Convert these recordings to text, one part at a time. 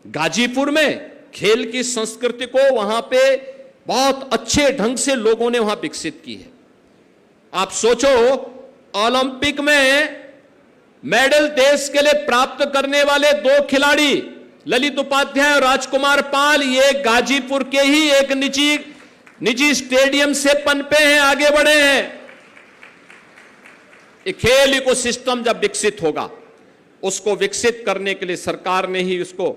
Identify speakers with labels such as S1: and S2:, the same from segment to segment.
S1: गाजीपुर में खेल की संस्कृति को वहां पे बहुत अच्छे ढंग से लोगों ने वहां विकसित की है। आप सोचो, ओलंपिक में मेडल देश के लिए प्राप्त करने वाले 2 खिलाड़ी ललित उपाध्याय और राजकुमार पाल, ये गाजीपुर के ही एक निजी स्टेडियम से पनपे हैं, आगे बढ़े हैं। ये खेल इकोसिस्टम जब विकसित होगा, उसको विकसित करने के लिए सरकार ने ही उसको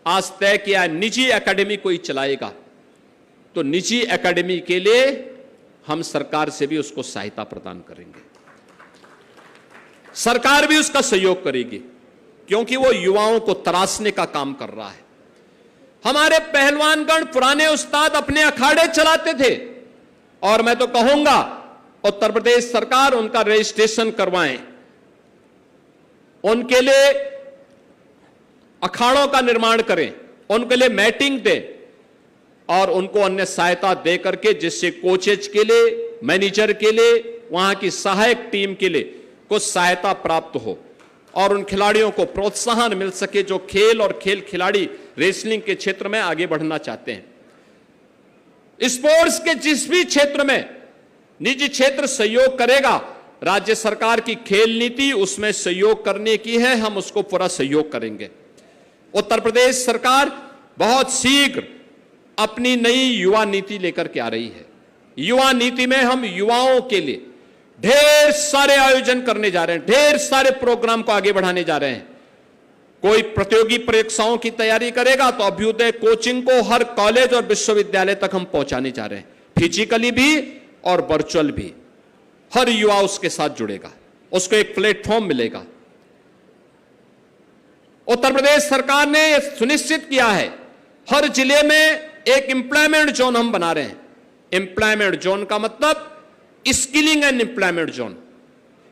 S1: आज तय किया, निजी एकेडमी कोई चलाएगा तो निजी एकेडमी के लिए हम सरकार से भी उसको सहायता प्रदान करेंगे, सरकार भी उसका सहयोग करेगी, क्योंकि वो युवाओं को तराशने का काम कर रहा है। हमारे पहलवानगण, पुराने उस्ताद अपने अखाड़े चलाते थे, और मैं तो कहूंगा उत्तर प्रदेश सरकार उनका रजिस्ट्रेशन करवाएं, उनके लिए अखाड़ों का निर्माण करें, उनके लिए मैटिंग दें और उनको अन्य सहायता दे करके, जिससे कोचेज के लिए, मैनेजर के लिए, वहां की सहायक टीम के लिए कुछ सहायता प्राप्त हो और उन खिलाड़ियों को प्रोत्साहन मिल सके जो खेल और खेल खिलाड़ी रेसलिंग के क्षेत्र में आगे बढ़ना चाहते हैं। स्पोर्ट्स के जिस भी क्षेत्र में निजी क्षेत्र सहयोग करेगा, राज्य सरकार की खेल नीति उसमें सहयोग करने की है, हम उसको पूरा सहयोग करेंगे। उत्तर प्रदेश सरकार बहुत शीघ्र अपनी नई युवा नीति लेकर के आ रही है। युवा नीति में हम युवाओं के लिए ढेर सारे आयोजन करने जा रहे हैं, ढेर सारे प्रोग्राम को आगे बढ़ाने जा रहे हैं। कोई प्रतियोगी परीक्षाओं की तैयारी करेगा तो अभ्युदय कोचिंग को हर कॉलेज और विश्वविद्यालय तक हम पहुंचाने जा रहे हैं, फिजिकली भी और वर्चुअल भी। हर युवा उसके साथ जुड़ेगा, उसको एक प्लेटफॉर्म मिलेगा। उत्तर प्रदेश सरकार ने यह सुनिश्चित किया है, हर जिले में एक एम्प्लॉयमेंट जोन हम बना रहे हैं। एम्प्लॉयमेंट जोन का मतलब स्किलिंग एंड एम्प्लॉयमेंट जोन।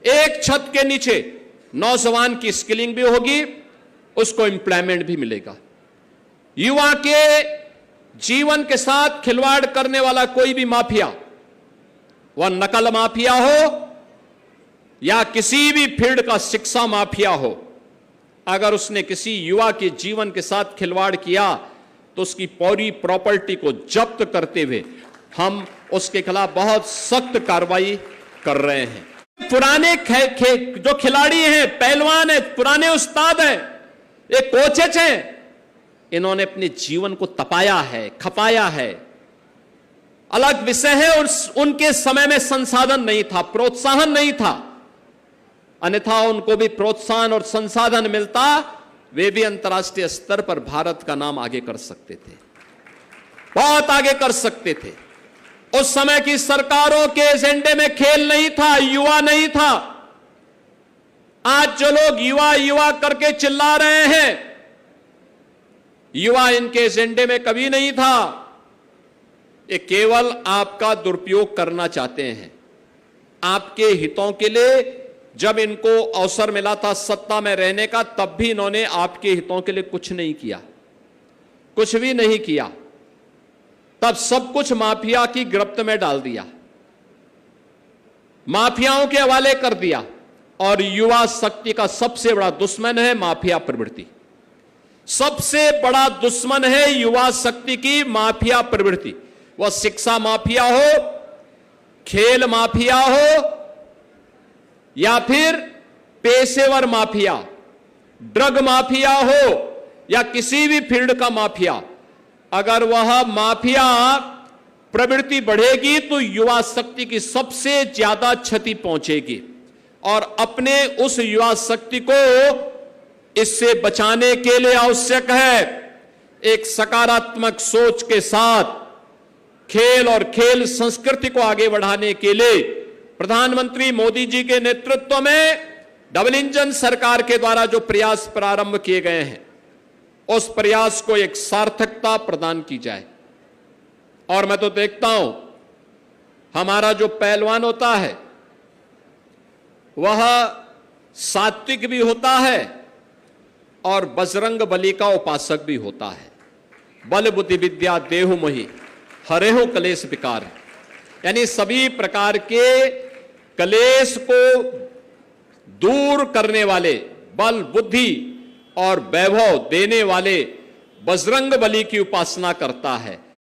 S1: एक छत के नीचे नौजवान की स्किलिंग भी होगी, उसको एम्प्लॉयमेंट भी मिलेगा। युवा के जीवन के साथ खिलवाड़ करने वाला कोई भी माफिया, वह नकल माफिया हो या किसी भी फील्ड का शिक्षा माफिया हो, अगर उसने किसी युवा के जीवन के साथ खिलवाड़ किया तो उसकी पूरी प्रॉपर्टी को जब्त करते हुए हम उसके खिलाफ बहुत सख्त कार्रवाई कर रहे हैं। पुराने जो खिलाड़ी हैं, पहलवान हैं, पुराने उस्ताद हैं, ये कोचेज हैं, इन्होंने अपने जीवन को तपाया है, खपाया है। अलग विषय है, और उनके समय में संसाधन नहीं था, प्रोत्साहन नहीं था, अन्यथा उनको भी प्रोत्साहन और संसाधन मिलता, वे भी अंतर्राष्ट्रीय स्तर पर भारत का नाम आगे कर सकते थे, बहुत आगे कर सकते थे। उस समय की सरकारों के एजेंडे में खेल नहीं था, युवा नहीं था। आज जो लोग युवा युवा करके चिल्ला रहे हैं, युवा इनके एजेंडे में कभी नहीं था। ये केवल आपका दुरुपयोग करना चाहते हैं, आपके हितों के लिए। जब इनको अवसर मिला था सत्ता में रहने का, तब भी इन्होंने आपके हितों के लिए कुछ नहीं किया, कुछ भी नहीं किया। तब सब कुछ माफिया की गिरफ्त में डाल दिया, माफियाओं के हवाले कर दिया। और युवा शक्ति का सबसे बड़ा दुश्मन है माफिया प्रवृत्ति, सबसे बड़ा दुश्मन है युवा शक्ति की माफिया प्रवृत्ति। वह शिक्षा माफिया हो, खेल माफिया हो, या फिर पेशेवर माफिया, ड्रग माफिया हो, या किसी भी फील्ड का माफिया। अगर वह माफिया प्रवृत्ति बढ़ेगी तो युवा शक्ति की सबसे ज्यादा क्षति पहुंचेगी। और अपने उस युवा शक्ति को इससे बचाने के लिए आवश्यक है एक सकारात्मक सोच के साथ खेल और खेल संस्कृति को आगे बढ़ाने के लिए प्रधानमंत्री मोदी जी के नेतृत्व में डबल इंजन सरकार के द्वारा जो प्रयास प्रारंभ किए गए हैं, उस प्रयास को एक सार्थकता प्रदान की जाए। और मैं तो देखता हूं, हमारा जो पहलवान होता है वह सात्विक भी होता है और बजरंग बली का उपासक भी होता है। बल बुद्धि विद्या देहु मोहि हरेहु कलेश विकार, यानी सभी प्रकार के कलेश को दूर करने वाले, बल बुद्धि और वैभव देने वाले बजरंग बली की उपासना करता है।